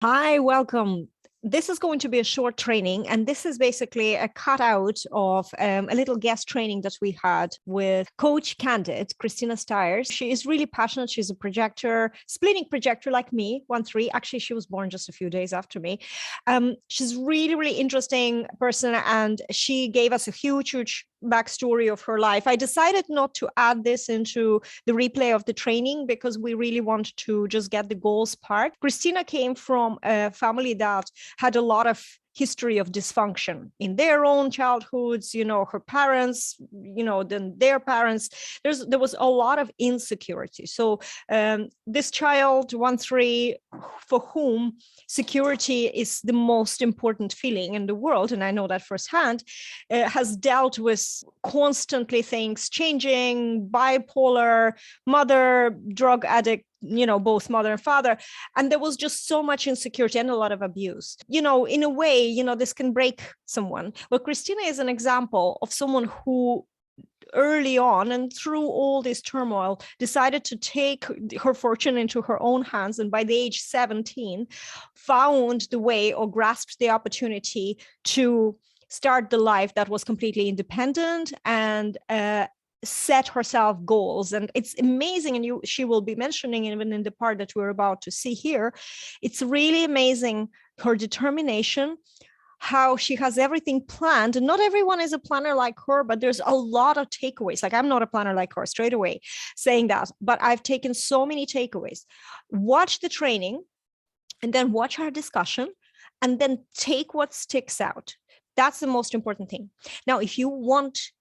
Hi, welcome. This is going to be a short training, and this is basically a cutout of a little guest training that we had with Coach Candid, Christina Stiers. She is really passionate. She's a projector, splitting projector like me, 1-3. Actually, she was born just a few days after me. She's really, really interesting person, and she gave us a huge backstory of her life. I decided not to add this into the replay of the training because we really want to just get the goals part. Christina came from a family that had a lot of history of dysfunction in their own childhoods, her parents, then their parents. There was a lot of insecurity. So this child, 1-3, for whom security is the most important feeling in the world, and I know that firsthand, has dealt with constantly things changing, bipolar, mother, drug addict, both mother and father. And there was just so much insecurity and a lot of abuse. In a way, this can break someone. But Christina is an example of someone who early on and through all this turmoil decided to take her fortune into her own hands, and by the age 17 found the way or grasped the opportunity to start the life that was completely independent and set herself goals. And it's amazing, and she will be mentioning even in the part that we're about to see here. It's really amazing, her determination, how she has everything planned. And not everyone is a planner like her, but there's a lot of takeaways. Like, I'm not a planner like her, straight away saying that, but I've taken so many takeaways. Watch the training and then watch our discussion and then take what sticks out. That's the most important thing. Now, if you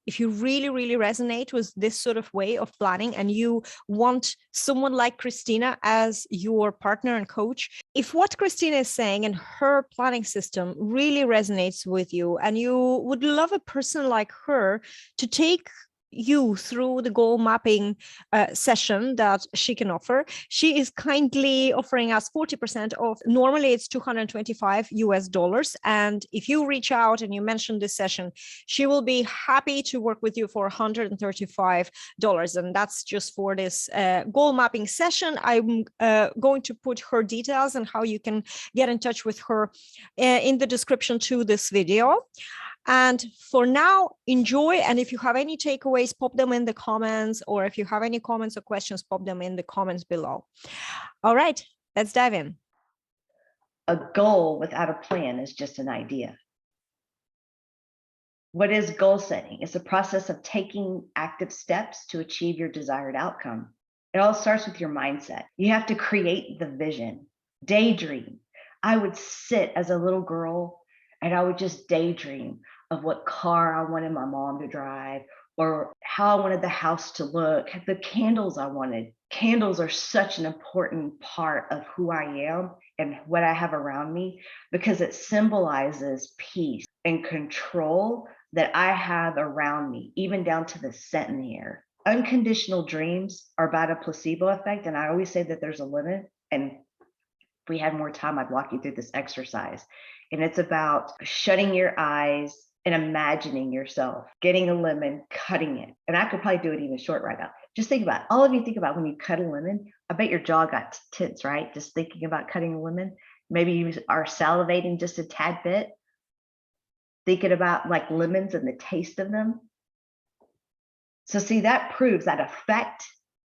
really, really resonate with this sort of way of planning, and you want someone like Christina as your partner and coach, if what Christina is saying and her planning system really resonates with you, and you would love a person like her to take you through the goal mapping session that she can offer, she is kindly offering us 40% off. Normally it's $225. And if you reach out and you mention this session, she will be happy to work with you for $135. And that's just for this goal mapping session. I'm going to put her details and how you can get in touch with her in the description to this video. And for now, enjoy. And if you have any takeaways, pop them in the comments, or if you have any comments or questions, pop them in the comments below. All right, let's dive in. A goal without a plan is just an idea. What is goal setting? It's a process of taking active steps to achieve your desired outcome. It all starts with your mindset. You have to create the vision, daydream. I would sit as a little girl and I would just daydream of what car I wanted my mom to drive, or how I wanted the house to look, the candles I wanted. Candles are such an important part of who I am and what I have around me, because it symbolizes peace and control that I have around me, even down to the scent in the air. Unconditional dreams are about a placebo effect. And I always say that there's a limit. And if we had more time, I'd walk you through this exercise. And it's about shutting your eyes and imagining yourself getting a lemon, cutting it. And I could probably do it even short right now. Just think about it. All of you think about when you cut a lemon, I bet your jaw got tense, right? Just thinking about cutting a lemon. Maybe you are salivating just a tad bit, thinking about like lemons and the taste of them. So see, that proves, that effect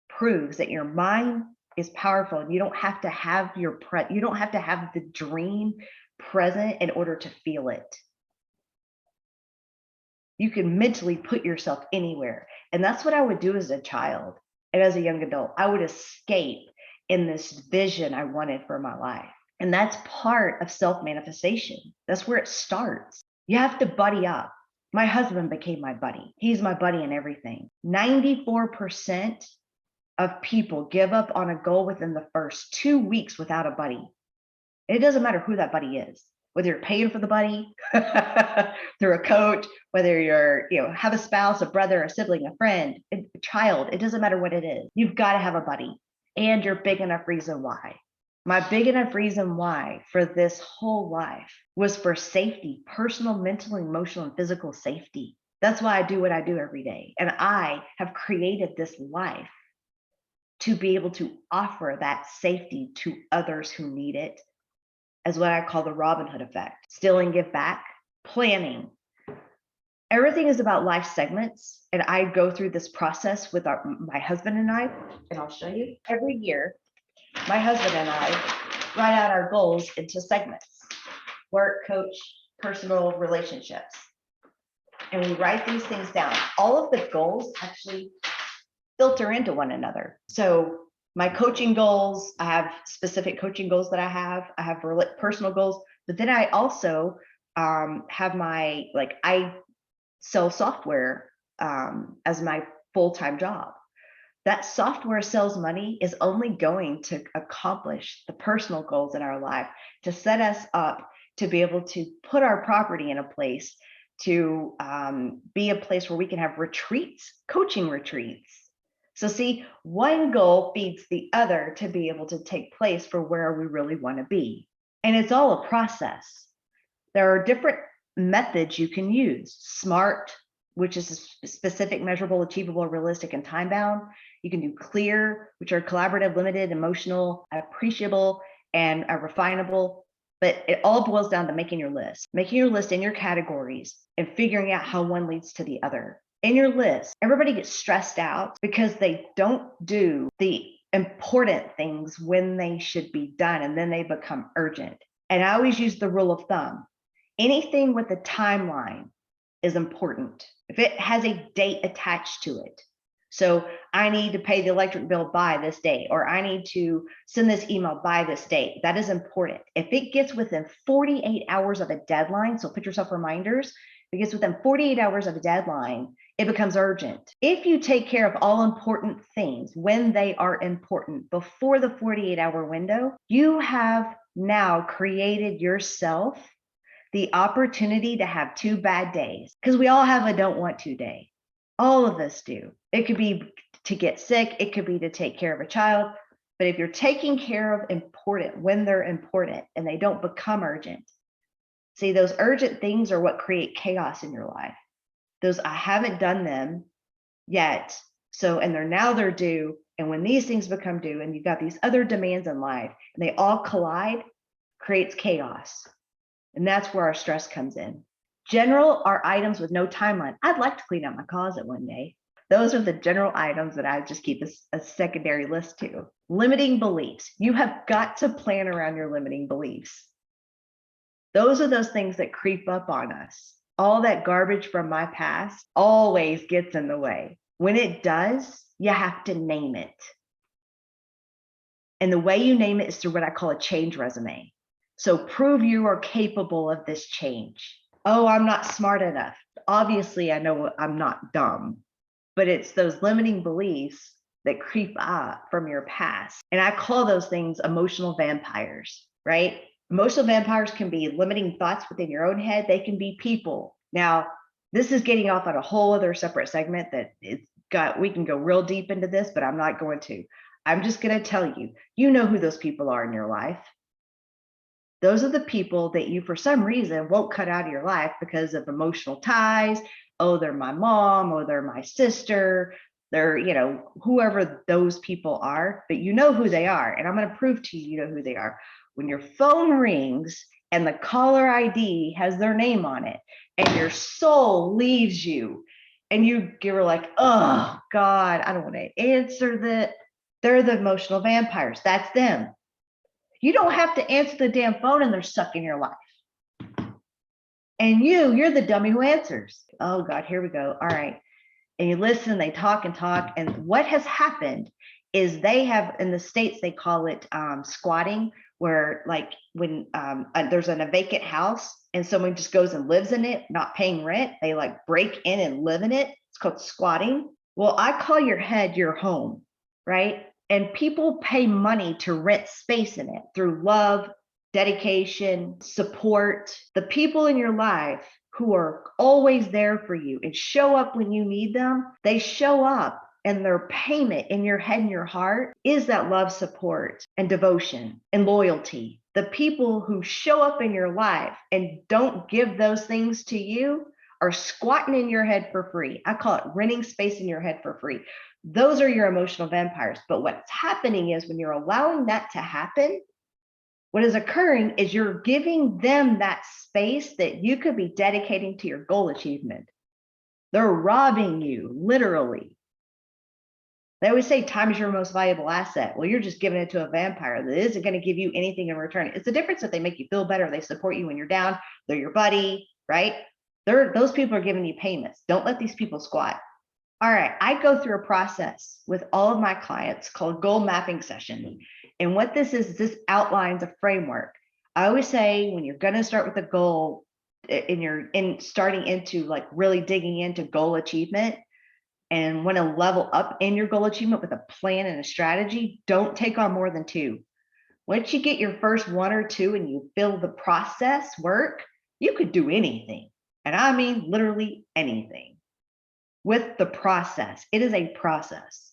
proves that your mind is powerful, and you don't have to have you don't have to have the dream present in order to feel it. You can mentally put yourself anywhere. And that's what I would do as a child and as a young adult. I would escape in this vision I wanted for my life. And that's part of self-manifestation. That's where it starts. You have to buddy up. My husband became my buddy. He's my buddy in everything. 94% of people give up on a goal within the first 2 weeks without a buddy. It doesn't matter who that buddy is, whether you're paying for the buddy through a coach, whether you're, have a spouse, a brother, a sibling, a friend, a child, it doesn't matter what it is. You've got to have a buddy, and your big enough reason why. My big enough reason why for this whole life was for safety, personal, mental, emotional, and physical safety. That's why I do what I do every day. And I have created this life to be able to offer that safety to others who need it, as what I call the Robin Hood effect. Steal and give back, planning. Everything is about life segments. And I go through this process with my husband and I, and I'll show you. Every year, my husband and I write out our goals into segments: work, coach, personal, relationships. And we write these things down. All of the goals actually filter into one another. So my coaching goals, I have specific coaching goals that I have personal goals, but then I also have my, I sell software as my full-time job. That software sales money is only going to accomplish the personal goals in our life, to set us up to be able to put our property in a place, to be a place where we can have retreats, coaching retreats. So see, one goal feeds the other to be able to take place for where we really want to be. And it's all a process. There are different methods you can use. SMART, which is specific, measurable, achievable, realistic, and time-bound. You can do CLEAR, which are collaborative, limited, emotional, appreciable, and refinable. But it all boils down to making your list in your categories and figuring out how one leads to the other. In your list, everybody gets stressed out because they don't do the important things when they should be done, and then they become urgent. And I always use the rule of thumb. Anything with a timeline is important if it has a date attached to it. So I need to pay the electric bill by this date, or I need to send this email by this date. That is important. If it gets within 48 hours of a deadline, so put yourself reminders, if it gets within 48 hours of a deadline, it becomes urgent. If you take care of all important things when they are important before the 48-hour window, you have now created yourself the opportunity to have 2 bad days, because we all have a don't want to day. All of us do. It could be to get sick. It could be to take care of a child. But if you're taking care of important when they're important and they don't become urgent, see, those urgent things are what create chaos in your life. Those I haven't done them yet. So, and they're due. And when these things become due and you've got these other demands in life and they all collide, creates chaos. And that's where our stress comes in. General are items with no timeline. I'd like to clean out my closet one day. Those are the general items that I just keep a secondary list to. Limiting beliefs. You have got to plan around your limiting beliefs. Those are those things that creep up on us. All that garbage from my past always gets in the way. When it does, you have to name it. And the way you name it is through what I call a change resume. So prove you are capable of this change. Oh, I'm not smart enough. Obviously, I know I'm not dumb, but it's those limiting beliefs that creep up from your past. And I call those things emotional vampires, right? Emotional vampires can be limiting thoughts within your own head. They can be people. Now, this is getting off on a whole other separate segment we can go real deep into this, but I'm not going to. I'm just going to tell you, you know who those people are in your life. Those are the people that you, for some reason, won't cut out of your life because of emotional ties. Oh, they're my mom, or they're my sister. They're, whoever those people are, but you know who they are. And I'm going to prove to you, you know who they are. When your phone rings and the caller ID has their name on it and your soul leaves you and you're like, oh God, I don't want to answer that. They're the emotional vampires. That's them. You don't have to answer the damn phone and they're sucking your life. And you're the dummy who answers. Oh God, here we go. All right. And you listen, they talk and talk. And what has happened is they have, in the States, they call it squatting, where like when there's a vacant house and someone just goes and lives in it, not paying rent, they like break in and live in it. It's called squatting. Well, I call your head your home, right? And people pay money to rent space in it through love, dedication, support. The people in your life who are always there for you and show up when you need them, they show up, and their payment in your head and your heart is that love, support, and devotion and loyalty. The people who show up in your life and don't give those things to you are squatting in your head for free. I call it renting space in your head for free. Those are your emotional vampires. But what's happening is when you're allowing that to happen, What is occurring is you're giving them that space that you could be dedicating to your goal achievement. They're robbing you, literally. They always say time is your most valuable asset. Well, you're just giving it to a vampire that isn't going to give you anything in return. It's the difference that they make you feel better. They support you when you're down. They're your buddy, right? Those people are giving you payments. Don't let these people squat. All right, I go through a process with all of my clients called goal mapping session. And what this is, this outlines a framework. I always say when you're going to start with a goal and you're starting into like really digging into goal achievement and want to level up in your goal achievement with a plan and a strategy, don't take on more than 2. Once you get your first 1 or 2 and you feel the process work, you could do anything. And I mean literally anything. With the process. It is a process.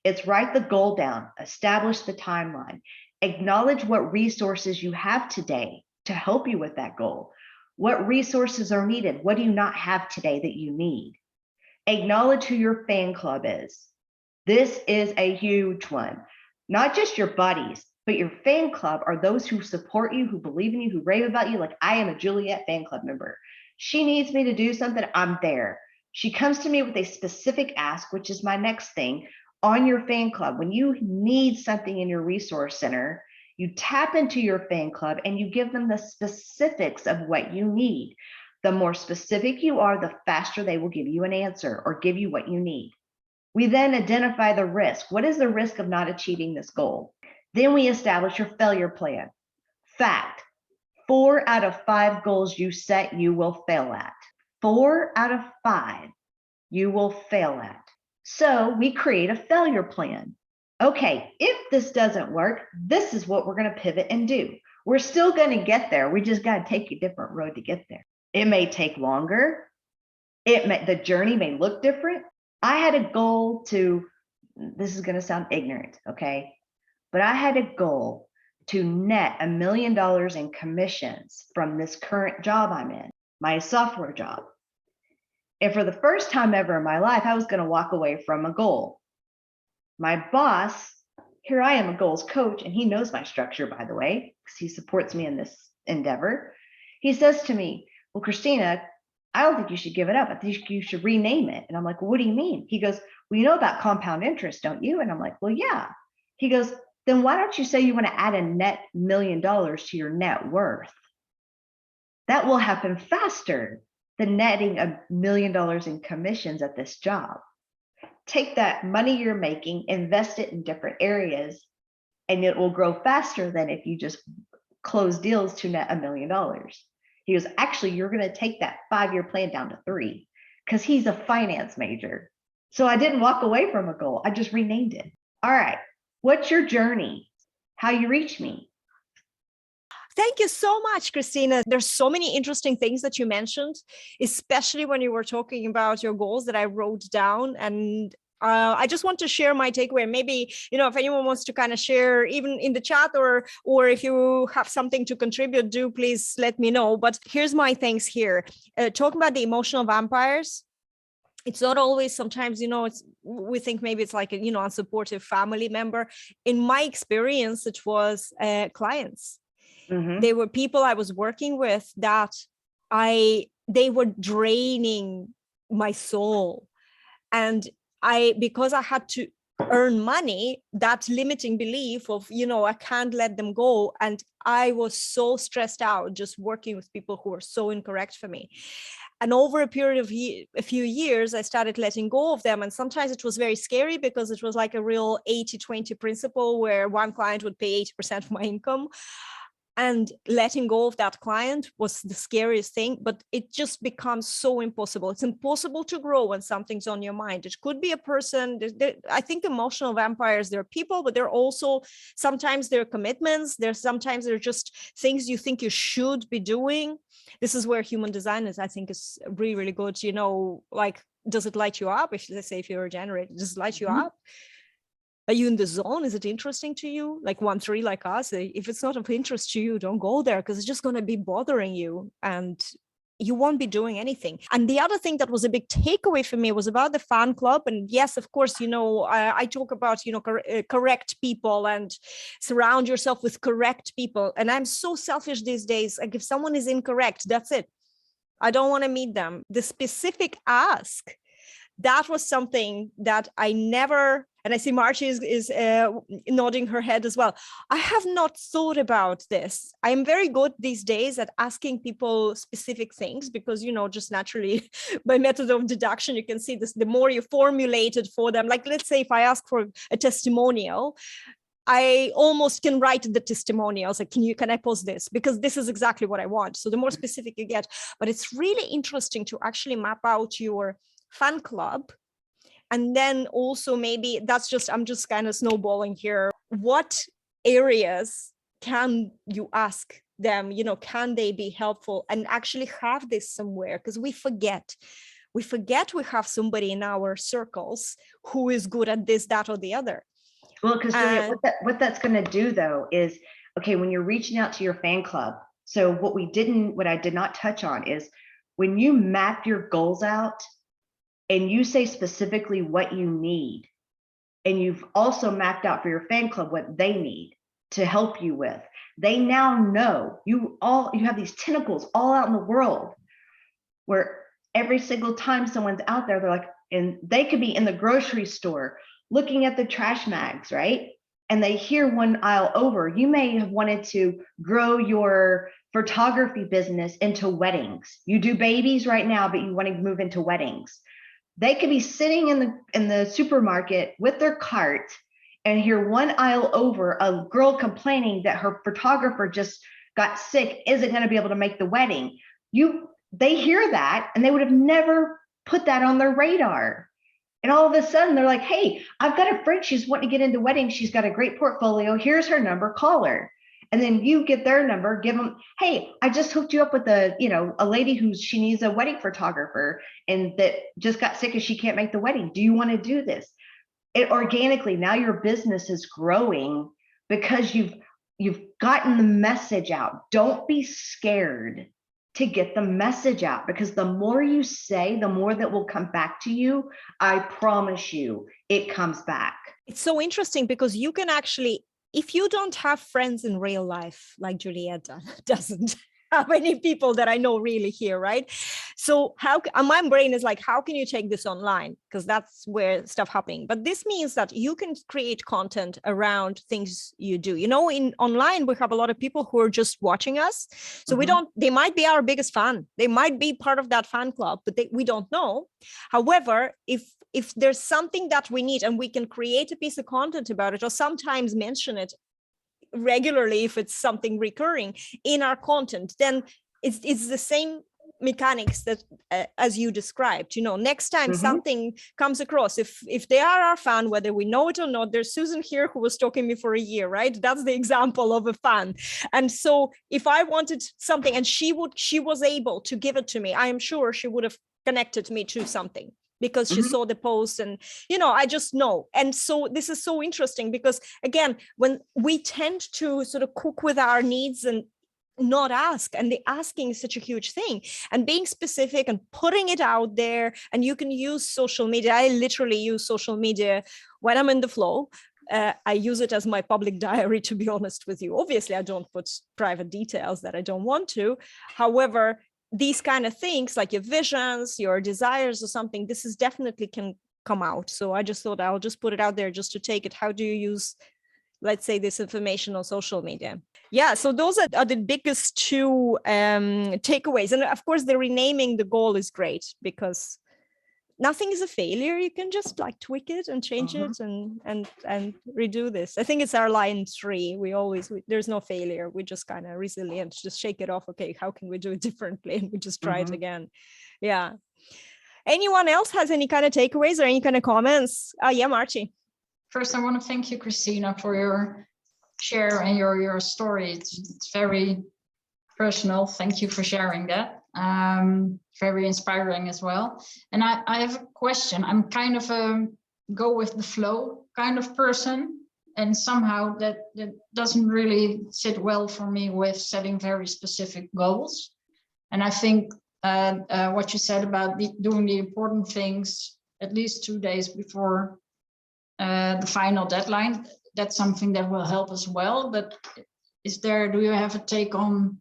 It's write the goal down, establish the timeline, acknowledge what resources you have today to help you with that goal. What resources are needed? What do you not have today that you need? Acknowledge who your fan club is. This is a huge one. Not just your buddies, but your fan club are those who support you, who believe in you, who rave about you. Like I am a Juliette fan club member. She needs me to do something, I'm there. She comes to me with a specific ask, which is my next thing, on your fan club. When you need something in your resource center, you tap into your fan club and you give them the specifics of what you need. The more specific you are, the faster they will give you an answer or give you what you need. We then identify the risk. What is the risk of not achieving this goal? Then we establish your failure plan. Fact, 4 out of 5 goals you set, you will fail at. 4 out of 5 you will fail at. So we create a failure plan. Okay, if this doesn't work, this is what we're going to pivot and do. We're still going to get there. We just got to take a different road to get there. It may take longer. The journey may look different. I had a goal to, this is going to sound ignorant, okay? But I had a goal to net $1 million in commissions from this current job I'm in, my software job. And for the first time ever in my life, I was going to walk away from a goal. My boss, here I am, a goals coach, and he knows my structure, by the way, because he supports me in this endeavor. He says to me, well, Christina, I don't think you should give it up. I think you should rename it. And I'm like, well, what do you mean? He goes, well, you know about compound interest, don't you? And I'm like, well, yeah. He goes, then why don't you say you want to add a net $1 million to your net worth? That will happen faster than netting $1 million in commissions at this job. Take that money you're making, invest it in different areas, and it will grow faster than if you just close deals to net $1 million. He goes, actually, you're going to take that 5-year plan down to 3, because he's a finance major. So I didn't walk away from a goal. I just renamed it. All right. What's your journey? How you reach me? Thank you so much, Christina. There's so many interesting things that you mentioned, especially when you were talking about your goals that I wrote down. And I just want to share my takeaway. Maybe, if anyone wants to kind of share even in the chat or if you have something to contribute, do please let me know. But here's my things here. Talking about the emotional vampires. It's not always, sometimes, we think maybe it's like a, unsupportive family member. In my experience, it was clients. Mm-hmm. They were people I was working with that they were draining my soul. And because I had to earn money, that limiting belief of, I can't let them go. And I was so stressed out just working with people who were so incorrect for me. And over a period of a few years, I started letting go of them. And sometimes it was very scary because it was like a real 80-20 principle where one client would pay 80% of my income. And letting go of that client was the scariest thing, but it just becomes so impossible. It's impossible to grow when something's on your mind. It could be a person. I think emotional vampires, they're people, but they're also, sometimes they're commitments. Sometimes they're just things you think you should be doing. This is where human design is, I think, is really, really good. Like, does it light you up? Let's say if you're a generator, does it light you up? Are you in the zone? Is it interesting to you? Like 1-3 like us, if it's not of interest to you, don't go there because it's just going to be bothering you. And you won't be doing anything. And the other thing that was a big takeaway for me was about the fan club. And yes, of course, I talk about, correct people and surround yourself with correct people. And I'm so selfish these days. Like if someone is incorrect, that's it. I don't want to meet them. The specific ask, that was something that I never, and I see Marcie is nodding her head as well. I have not thought about this. I am very good these days at asking people specific things because, just naturally by method of deduction, you can see this, the more you formulate it for them. Like, let's say if I ask for a testimonial, I almost can write the testimonials like, can I post this? Because this is exactly what I want. So the more specific you get, but it's really interesting to actually map out your fan club. And then also maybe I'm just kind of snowballing here. What areas can you ask them, can they be helpful and actually have this somewhere? Because we forget we have somebody in our circles who is good at this, that, or the other. Well, because what that's going to do though is, okay, when you're reaching out to your fan club, so what I did not touch on is when you map your goals out and you say specifically what you need, and you've also mapped out for your fan club what they need to help you with, they now know you have these tentacles all out in the world where every single time someone's out there, they're like, and they could be in the grocery store looking at the trash mags, right? And they hear one aisle over, you may have wanted to grow your photography business into weddings. You do babies right now, but you want to move into weddings. They could be sitting in the supermarket with their cart and hear one aisle over a girl complaining that her photographer just got sick, isn't going to be able to make the wedding. They hear that and they would have never put that on their radar. And all of a sudden they're like, hey, I've got a friend, she's wanting to get into weddings. She's got a great portfolio. Here's her number, call her. And then you get their number, give them, hey, I just hooked you up with a lady she needs a wedding photographer and that just got sick and she can't make the wedding. Do you want to do this? It organically, now your business is growing because you've gotten the message out. Don't be scared to get the message out, because the more you say, the more that will come back to you. I promise you, it comes back. It's so interesting because you can actually, if you don't have friends in real life, like Juliette doesn't have any people that I know really here, right? So my brain is like, how can you take this online? Because that's where stuff happening. But this means that you can create content around things you do. In online, we have a lot of people who are just watching us. So they might be our biggest fan. They might be part of that fan club, but we don't know. However, if there's something that we need and we can create a piece of content about it or sometimes mention it regularly, if it's something recurring in our content, then it's the same mechanics that as you described. Next time something comes across, if they are our fan, whether we know it or not, there's Susan here who was stalking me for a year, right? That's the example of a fan. And so if I wanted something and she was able to give it to me, I am sure she would have connected me to something because she saw the post and, I just know. And so this is so interesting because, again, when we tend to sort of cook with our needs and not ask, and the asking is such a huge thing, and being specific and putting it out there. And you can use social media. I literally use social media when I'm in the flow. I use it as my public diary, to be honest with you. Obviously, I don't put private details that I don't want to. However, these kind of things like your visions, your desires or something, this is definitely can come out. So I just thought I'll just put it out there just to take it. How do you use, let's say, this information on social media? Yeah, so those are the biggest two takeaways. And of course, the renaming the goal is great because nothing is a failure. You can just like tweak it and change it and redo this. I think it's our line 3. There's no failure. We just kind of resilient, just shake it off. Okay, how can we do it differently? And we just try it again. Yeah. Anyone else has any kind of takeaways or any kind of comments? Yeah, Marcie. First, I want to thank you, Christina, for your share and your story. It's very personal. Thank you for sharing that. Very inspiring as well. And I have a question. I'm kind of a go with the flow kind of person, and somehow that doesn't really sit well for me with setting very specific goals. And I think what you said about doing the important things at least 2 days before the final deadline. That's something that will help as well. But do you have a take on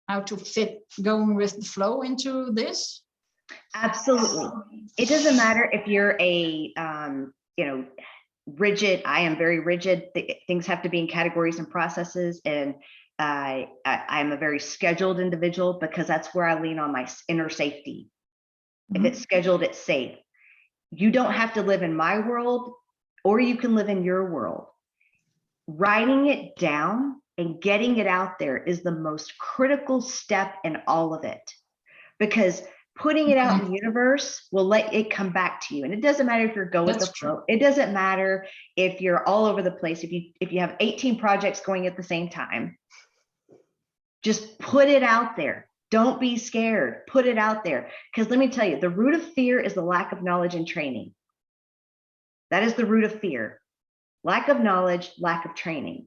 how to fit going with the flow into this? Absolutely. It doesn't matter if you're a, rigid. I am very rigid. Things have to be in categories and processes. And I'm a very scheduled individual because that's where I lean on my inner safety. If it's scheduled, it's safe. You don't have to live in my world, or you can live in your world. Writing it down and getting it out there is the most critical step in all of it, because putting it out in the universe will let it come back to you. And it doesn't matter if you're going with the flow. It doesn't matter if you're all over the place. If you have 18 projects going at the same time, just put it out there. Don't be scared. Put it out there. Because let me tell you, the root of fear is the lack of knowledge and training. That is the root of fear. Lack of knowledge, lack of training.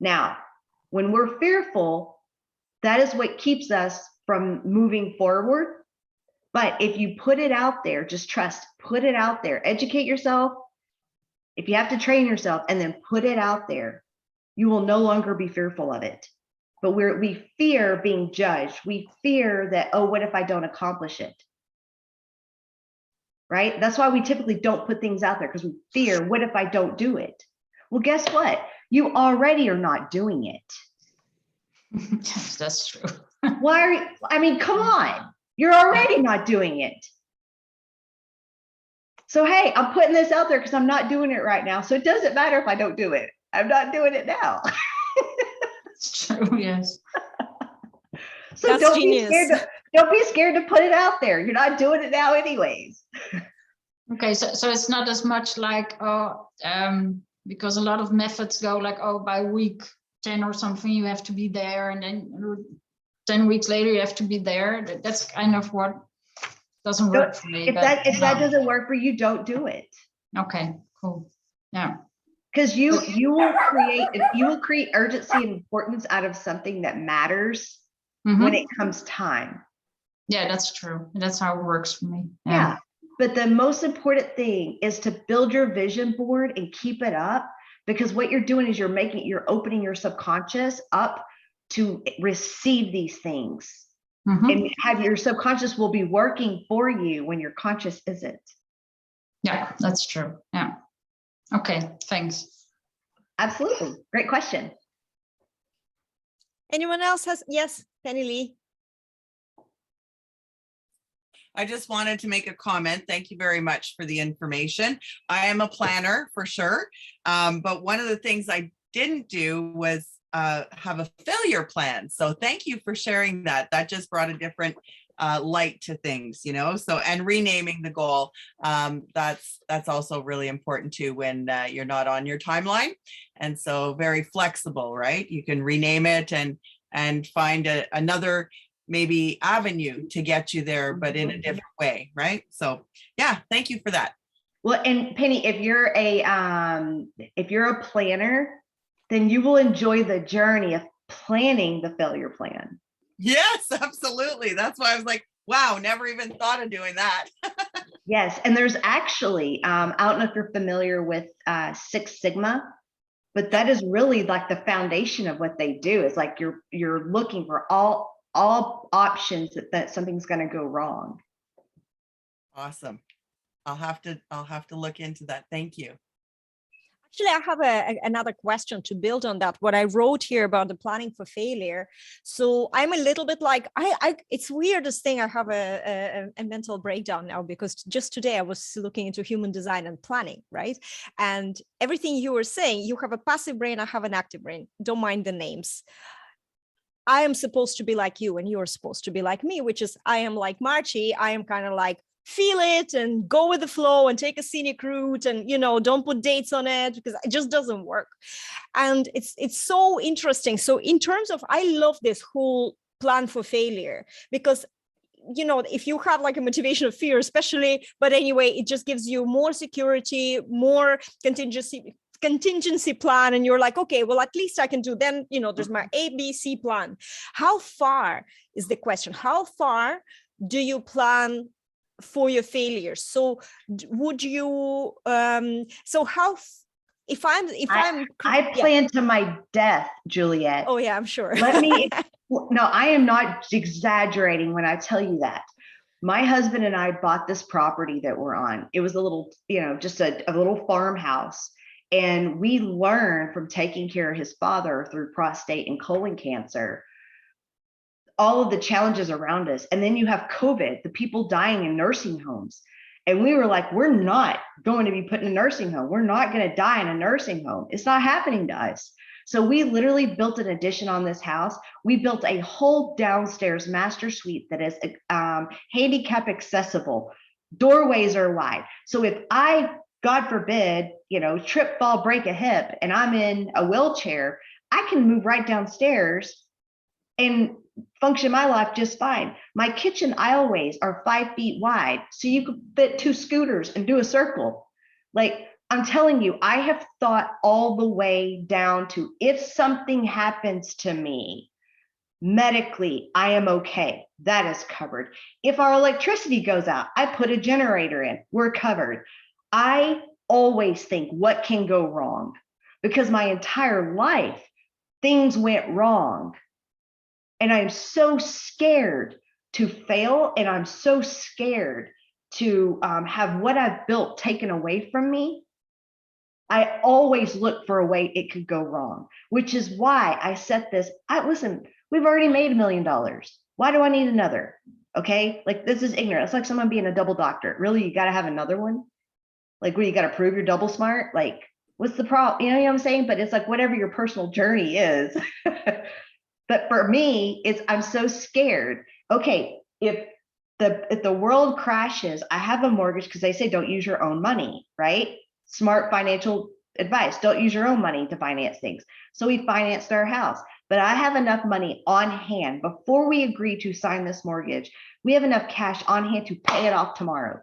Now, when we're fearful, that is what keeps us from moving forward. But if you put it out there, just trust, put it out there, educate yourself. If you have to train yourself and then put it out there, you will no longer be fearful of it. But we fear being judged. We fear that, oh, what if I don't accomplish it? Right? That's why we typically don't put things out there, because we fear, what if I don't do it? Well, guess what? You already are not doing it. Yes, that's true. Why are you, I mean, come on. You're already not doing it. So, hey, I'm putting this out there because I'm not doing it right now. So it doesn't matter if I don't do it. I'm not doing it now. It's true, yes. So That's don't genius. Don't be scared to put it out there. You're not doing it now anyways. Okay, so it's not as much like, because a lot of methods go like, by week 10 or something, you have to be there, and then 10 weeks later, you have to be there. That's kind of what doesn't work for me. If that doesn't work for you, don't do it. Okay, cool. Yeah. Because you will create urgency and importance out of something that matters when it comes time. Yeah, that's true. That's how it works for me. Yeah. But the most important thing is to build your vision board and keep it up, because what you're doing is you're opening your subconscious up to receive these things. And have your subconscious will be working for you when your conscious isn't. Yeah, that's true. Yeah. Okay, thanks. Absolutely. Great question. Anyone else has? Yes, Penny Lee. I just wanted to make a comment. Thank you very much for the information. I am a planner for sure. But one of the things I didn't do was have a failure plan. So thank you for sharing that. That just brought a different light to things, so, and renaming the goal. That's also really important too, when you're not on your timeline. And so very flexible, right? You can rename it and find another maybe avenue to get you there, but in a different way, right? So yeah, thank you for that. Well, and Penny, if you're a planner, then you will enjoy the journey of planning the failure plan. Yes, absolutely. That's why I was like, wow, never even thought of doing that. Yes, and there's actually, I don't know if you're familiar with Six Sigma, but that is really like the foundation of what they do. It's like you're looking for all options that something's going to go wrong. Awesome. I'll have to look into that. Thank you. Actually, I have another question to build on that. What I wrote here about the planning for failure. So I'm a little bit like, it's weirdest thing. I have a mental breakdown now, because just today I was looking into human design and planning, right? And everything you were saying, you have a passive brain, I have an active brain. Don't mind the names. I am supposed to be like you and you're supposed to be like me, which is I am like Marchie. I am kind of like, feel it and go with the flow and take a scenic route and, don't put dates on it, because it just doesn't work. And it's so interesting. So in terms of, I love this whole plan for failure, because if you have like a motivation of fear, especially, but anyway, it just gives you more security, more contingency contingency plan and you're like, okay, well, at least I can do, then, you know, there's my ABC plan. How far is the question? How far do you plan for your failures? So would you, so how, if I plan to my death, Juliette. Oh yeah, I'm sure. No, I am not exaggerating when I tell you that. My husband and I bought this property that we're on. It was a little, you know, just a little farmhouse. And we learned from taking care of his father through prostate and colon cancer, all of the challenges around us. And then you have COVID, the people dying in nursing homes. And we were like, we're not going to be put in a nursing home. We're not going to die in a nursing home. It's not happening to us. So we literally built an addition on this house. We built a whole downstairs master suite that is handicap accessible. Doorways are wide. So if I, God forbid, you know, trip, fall, break a hip, and I'm in a wheelchair, I can move right downstairs and function my life just fine. My kitchen aisleways are 5 feet wide, so you could fit 2 scooters and do a circle. Like, I'm telling you, I have thought all the way down to, if something happens to me medically, I am okay. That is covered. If our electricity goes out, I put a generator in, we're covered. I always think, what can go wrong? Because my entire life, things went wrong. And I'm so scared to fail. And I'm so scared to have what I've built taken away from me. I always look for a way it could go wrong, which is why I set this. Listen, we've already made $1 million. Why do I need another? Okay. Like, this is ignorant. It's like someone being a double doctor. Really? You got to have another one? Like, where you got to prove you're double smart? Like, what's the problem? You know what I'm saying? But it's like, whatever your personal journey is. But for me, I'm so scared. Okay. If the world crashes, I have a mortgage, because they say don't use your own money, right? Smart financial advice. Don't use your own money to finance things. So we financed our house, but I have enough money on hand before we agree to sign this mortgage. We have enough cash on hand to pay it off tomorrow.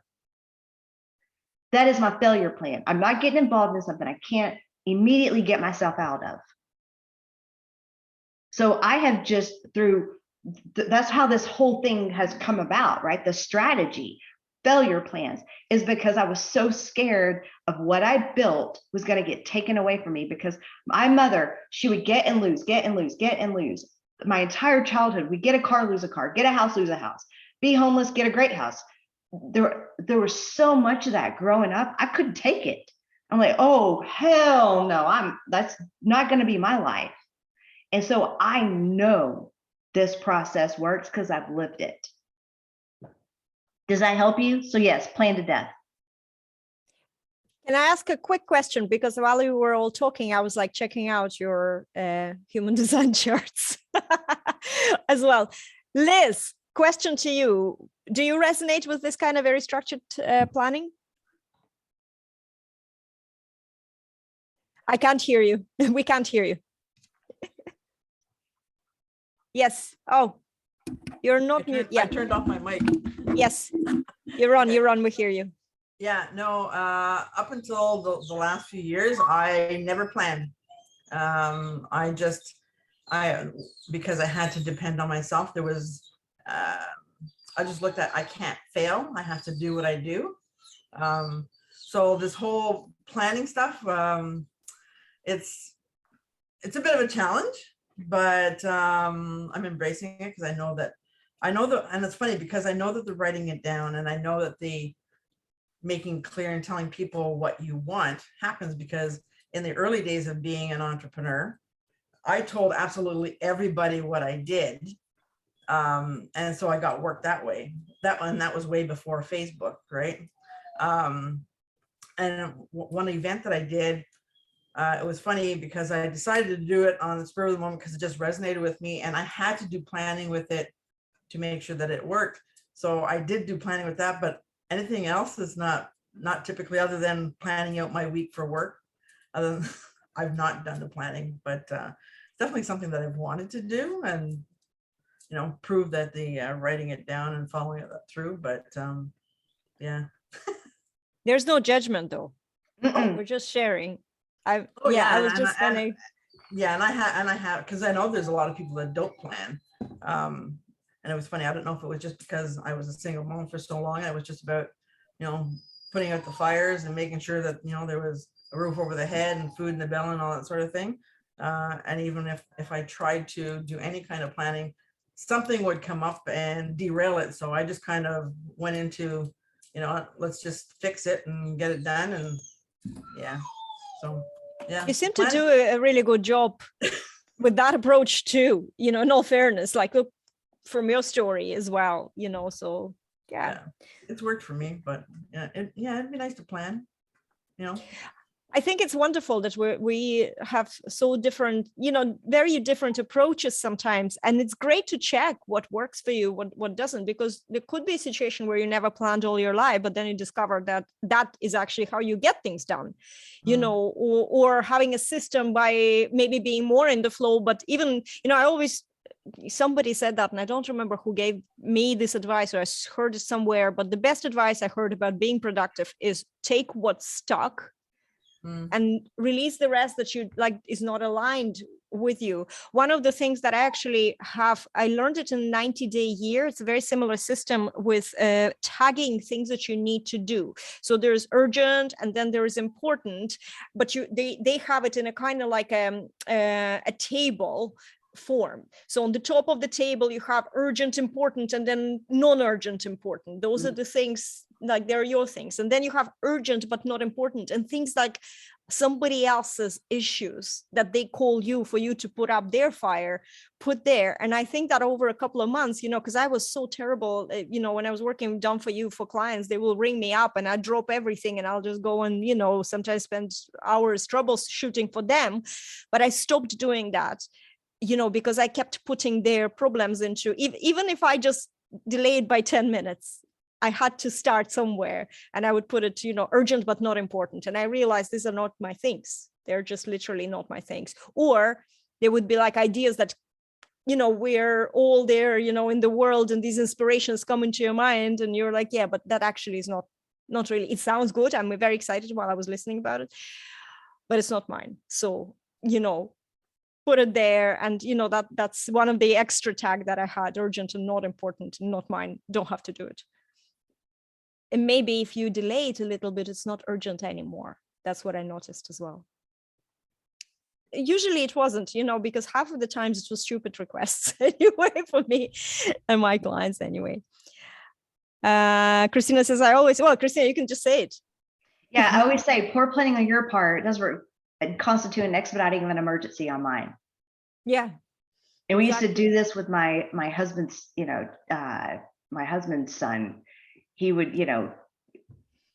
That is my failure plan. I'm not getting involved in something I can't immediately get myself out of. So I have just that's how this whole thing has come about, right? The strategy, failure plans, is because I was so scared of what I built was going to get taken away from me, because my mother, she would get and lose, get and lose, get and lose. My entire childhood, we get a car, lose a car, get a house, lose a house, be homeless, get a great house. There was so much of that growing up. I couldn't take it. I'm like, oh, hell no, that's not going to be my life. And so I know this process works because I've lived it. Does that help you? So yes, plan to death. Can I ask a quick question? Because while we were all talking, I was like checking out your human design charts as well. Liz, question to you. Do you resonate with this kind of very structured planning? I can't hear you. We can't hear you. Yes. Oh, you're not mute. Yeah. I turned off my mic. Yes, you're on. You're on. We hear you. Yeah, no, up until the last few years, I never planned. Because I had to depend on myself, there was, I just looked at, I can't fail. I have to do what I do. So this whole planning stuff, it's a bit of a challenge, but I'm embracing it, because I know that, and it's funny because I know that the writing it down, and I know that the making clear and telling people what you want happens, because in the early days of being an entrepreneur, I told absolutely everybody what I did. And so I got work that way. That was way before Facebook, right? And one event that I did, it was funny because I decided to do it on the spur of the moment because it just resonated with me, and I had to do planning with it to make sure that it worked. So I did do planning with that, but anything else is not typically, other than planning out my week for work. I've not done the planning, but definitely something that I've wanted to do, and prove that the writing it down and following it through. But yeah. There's no judgment though. We're just sharing. I Oh, yeah, I yeah, was just gonna. yeah, and I have, because I know there's a lot of people that don't plan. And it was funny. I don't know if it was just because I was a single mom for so long. It was just about, putting out the fires and making sure that, there was a roof over the head and food in the belly and all that sort of thing. And even if I tried to do any kind of planning, something would come up and derail it. So I just kind of went into, let's just fix it and get it done. And yeah, so yeah. You seem to do a really good job with that approach too, in all fairness, like look from your story as well, so yeah. It's worked for me, but it'd be nice to plan, I think it's wonderful that we have so different, very different approaches sometimes. And it's great to check what works for you, what doesn't, because there could be a situation where you never planned all your life, but then you discover that is actually how you get things done, or having a system by maybe being more in the flow. But even, somebody said that, and I don't remember who gave me this advice, or I heard it somewhere, but the best advice I heard about being productive is take what's stuck and release the rest that you like is not aligned with you. One of the things that I actually I learned it in 90-day year. It's a very similar system with tagging things that you need to do. So there's urgent and then there is important, but they have it in a kind of like a table form. So on the top of the table, you have urgent, important, and then non-urgent, important. Those are the things, like they're your things. And then you have urgent, but not important, and things like somebody else's issues that they call you for you to put up their fire, put there. And I think that over a couple of months, because I was so terrible, when I was working done for you for clients, they will ring me up and I drop everything and I'll just go and, sometimes spend hours troubleshooting for them. But I stopped doing that. Because I kept putting their problems into, even if I just delayed by 10 minutes, I had to start somewhere, and I would put it, urgent, but not important. And I realized these are not my things. They're just literally not my things. Or there would be like ideas that, we're all there, in the world, and these inspirations come into your mind and you're like, yeah, but that actually is not really, it sounds good. I'm very excited while I was listening about it, but it's not mine. So, put it there. And that's one of the extra tag that I had: urgent and not important, and not mine, don't have to do it. And maybe if you delay it a little bit, it's not urgent anymore. That's what I noticed as well. Usually it wasn't, because half of the times it was stupid requests anyway for me and my clients anyway. Christina says, Christina, you can just say it. Yeah, I always say poor planning on your part does constitute an expediting of an emergency on mine. Yeah. And we used to do this with my husband's, my husband's son. He would,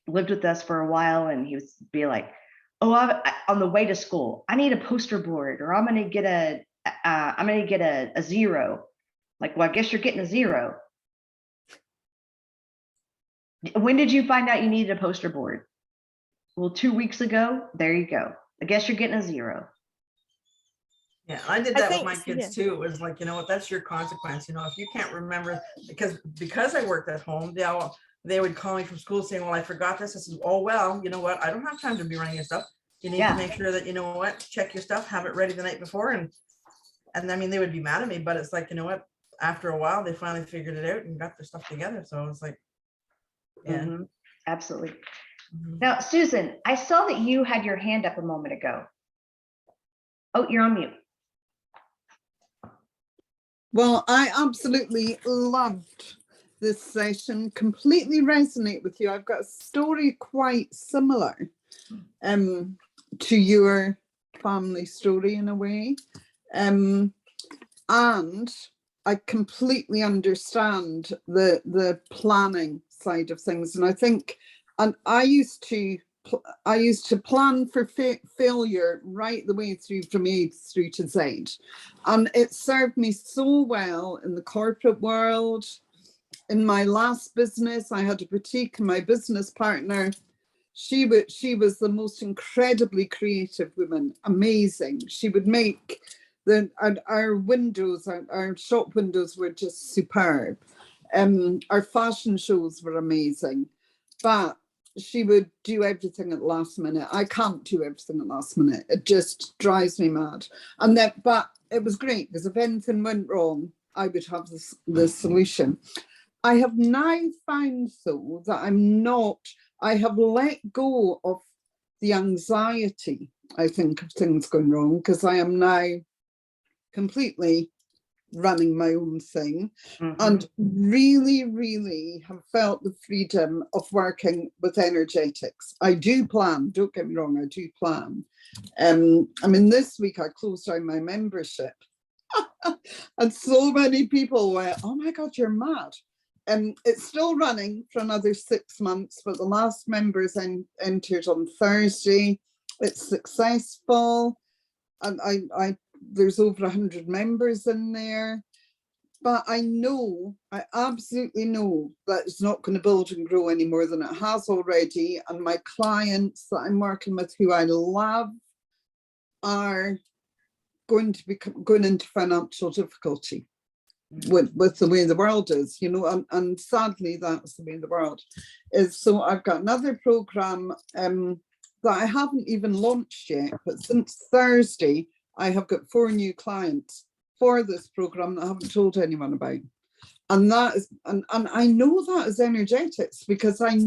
lived with us for a while, and he would be like, oh, on the way to school, I need a poster board, or I'm going to get a 0. Like, well, I guess you're getting a 0. When did you find out you needed a poster board? Well, 2 weeks ago. There you go. I guess you're getting a 0. Yeah, I did that with my kids too. It was like, that's your consequence. If you can't remember, because I worked at home, they would call me from school saying, well, I forgot this. I said, oh, well, you know what? I don't have time to be running your stuff. You need to make sure that, check your stuff, have it ready the night before. And I mean, they would be mad at me, but it's like, after a while, they finally figured it out and got their stuff together. So it's like, yeah. Mm-hmm. Absolutely. Mm-hmm. Now, Susan, I saw that you had your hand up a moment ago. Oh, you're on mute. Well, I absolutely loved this session, completely resonate with you. I've got a story quite similar to your family story in a way. And I completely understand the planning side of things. And I think, and I used to plan for failure right the way through from A through to Z. And it served me so well in the corporate world. In my last business, I had a boutique, and my business partner, she was the most incredibly creative woman, amazing. She would make our windows, our shop windows were just superb. Our fashion shows were amazing. But she would do everything at the last minute. I can't do everything at the last minute. It just drives me mad. And that, but it was great because if anything went wrong, I would have the solution. I have now found though that I have let go of the anxiety, I think, of things going wrong, because I am now completely running my own thing, and really, really have felt the freedom of working with energetics. I do plan, don't get me wrong, I do plan. I mean, this week I closed down my membership and so many people went, oh my God, you're mad. It's still running for another 6 months, but the last members entered on Thursday. It's successful, and I there's over 100 members in there. But I absolutely know that it's not going to build and grow any more than it has already. And my clients that I'm working with, who I love, are going to be going into financial difficulty with the way the world is, you know, and sadly that's the way the world is. So I've got another program that I haven't even launched yet, but since Thursday I have got 4 new clients for this program that I haven't told anyone about, and that is and I know that is energetics, because I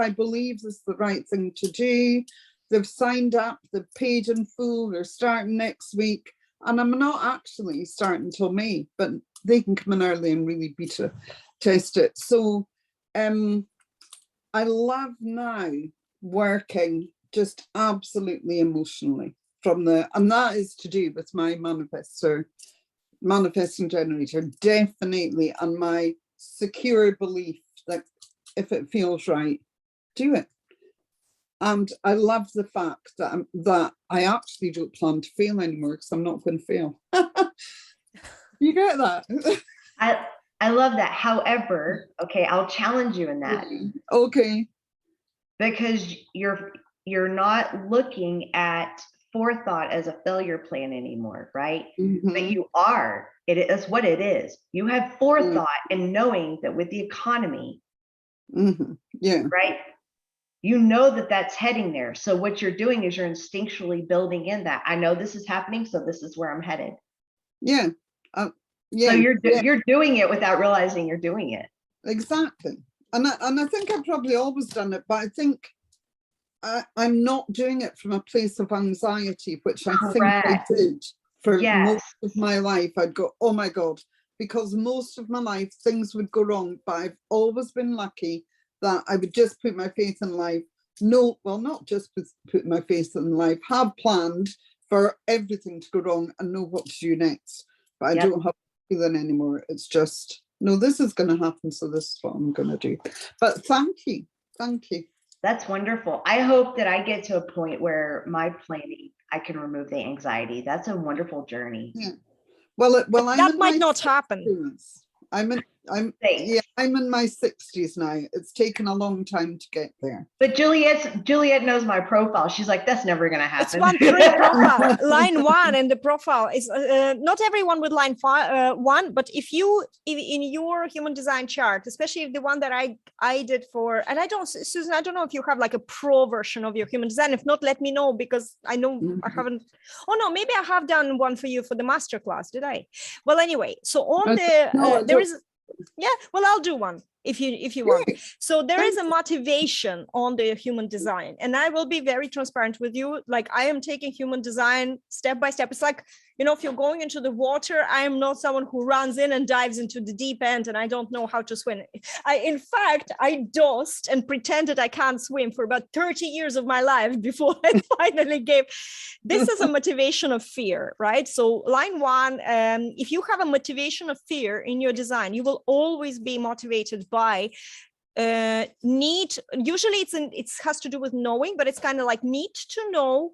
believe this is the right thing to do. They've signed up, they've paid in full, they're starting next week. And I'm not actually starting until May, but they can come in early and really beta test it. So I love now working just absolutely emotionally and that is to do with my manifesting generator, definitely, and my secure belief that if it feels right, do it. And I love the fact that I actually don't plan to fail anymore, because I'm not going to fail. You get that? I love that. However, okay, I'll challenge you in that. Okay. Because you're not looking at forethought as a failure plan anymore, right? But you are. It is what it is. You have forethought in knowing that with the economy, right? You know that that's heading there. So what you're doing is you're instinctually building in that. I know this is happening, so this is where I'm headed. Yeah. So you're doing it without realizing you're doing it. Exactly. And I think I've probably always done it, but I think I'm not doing it from a place of anxiety, which I think I did for most of my life. I'd go, oh my God, because most of my life things would go wrong, but I've always been lucky that I would just put my faith in life. No, well, not just put my faith in life, have planned for everything to go wrong and know what to do next. But I don't have feeling anymore. It's just, no, this is going to happen, so this is what I'm going to do. But thank you. That's wonderful. I hope that I get to a point where my planning, I can remove the anxiety. That's a wonderful journey. Yeah. Well, that might not happen. I'm in my 60s now. It's taken a long time to get there. But Juliette knows my profile. She's like, that's never going to happen. It's 1-3 profile. Line 1 in the profile is not everyone with line 1, but if you in your human design chart, especially the one that I did for, and Susan, I don't know if you have like a pro version of your human design. If not, let me know, because I know I haven't. Oh no, maybe I have done one for you for the masterclass. Did I? Well, anyway, so on there is. Yeah, well, I'll do one if you want. So there is a motivation on the human design, and I will be very transparent with you. Like, I am taking human design step by step. It's like, you know, if you're going into the water, I am not someone who runs in and dives into the deep end, and I don't know how to swim. In fact, I dosed and pretended I can't swim for about 30 years of my life before I finally gave. This is a motivation of fear, right? So line 1, if you have a motivation of fear in your design, you will always be motivated by need. Usually it has to do with knowing, but it's kind of like need to know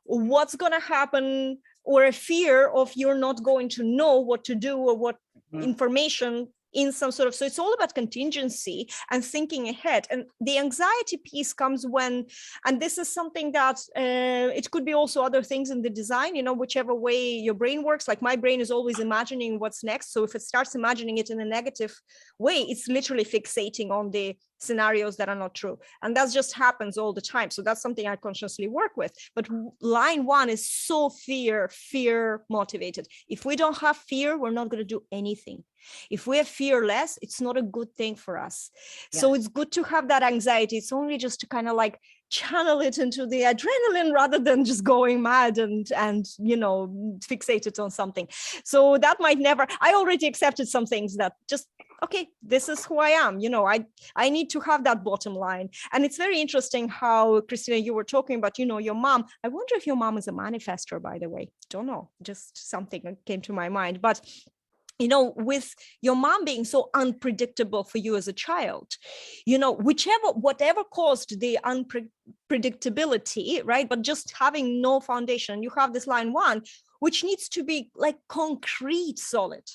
what's going to happen, or a fear of you're not going to know what to do or what information in some sort of, so it's all about contingency and thinking ahead. And the anxiety piece comes when, and this is something that it could be also other things in the design, you know, whichever way your brain works. Like, my brain is always imagining what's next. So if it starts imagining it in a negative way, it's literally fixating on the scenarios that are not true. And that just happens all the time. So that's something I consciously work with. But line 1 is so fear motivated. If we don't have fear, we're not going to do anything. If we are fearless, it's not a good thing for us. Yes. So it's good to have that anxiety. It's only just to kind of like channel it into the adrenaline rather than just going mad and fixated on something. So that might never, I already accepted some things that just, okay, this is who I am. I need to have that bottom line. And it's very interesting how, Christina, you were talking about, your mom. I wonder if your mom is a manifestor, by the way. Don't know, just something that came to my mind. But with your mom being so unpredictable for you as a child, whatever caused the unpredictability, right? But just having no foundation, you have this line 1, which needs to be like concrete, solid.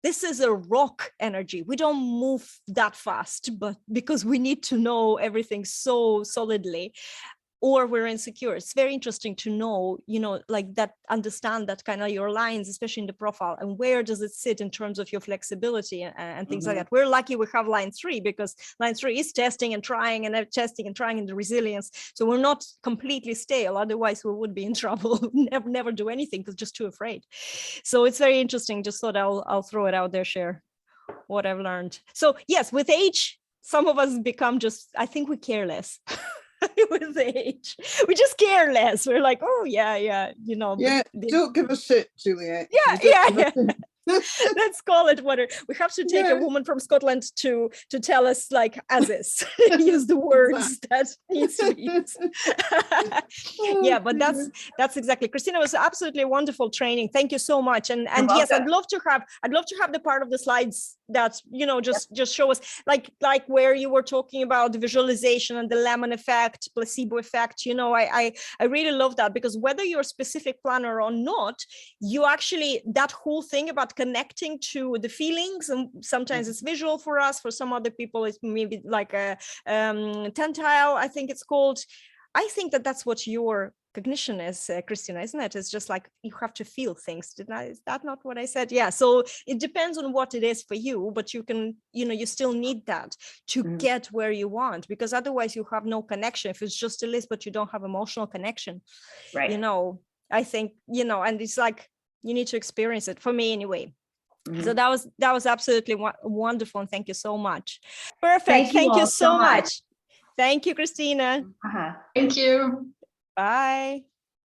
This is a rock energy. We don't move that fast, but because we need to know everything so solidly, or we're insecure. It's very interesting to know, like that, understand that kind of your lines, especially in the profile, and where does it sit in terms of your flexibility and things like that. We're lucky we have line 3, because line 3 is testing and trying and testing and trying in the resilience. So we're not completely stale. Otherwise we would be in trouble, never do anything because just too afraid. So it's very interesting. Just thought I'll throw it out there, share what I've learned. So yes, with age, some of us become I think we care less. With age, we just care less. We're like, oh yeah, don't give a shit, Juliette. Yeah. Let's call it what we have to take a woman from Scotland to tell us, like, as is. Use the words that needs to be used. Yeah, but that's exactly. Christina, was absolutely wonderful training. Thank you so much. And yes, I'd love to have the part of the slides that just show us like where you were talking about the visualization and the lemon effect, placebo effect. I really love that, because whether you're a specific planner or not, you actually, that whole thing about connecting to the feelings, and sometimes it's visual for us, for some other people it's maybe like a tactile, I think it's called. I think that's what your cognition is, Christina, isn't it? It's just like you have to feel things. Is that not what I said? Yeah. So it depends on what it is for you, but you can, you still need that to get where you want, because otherwise you have no connection. If it's just a list, but you don't have emotional connection, right? I think, and it's like, you need to experience it, for me anyway. So that was absolutely wonderful. And thank you so much. Perfect. Thank you so much. Thank you, Christina. Thank you. Bye.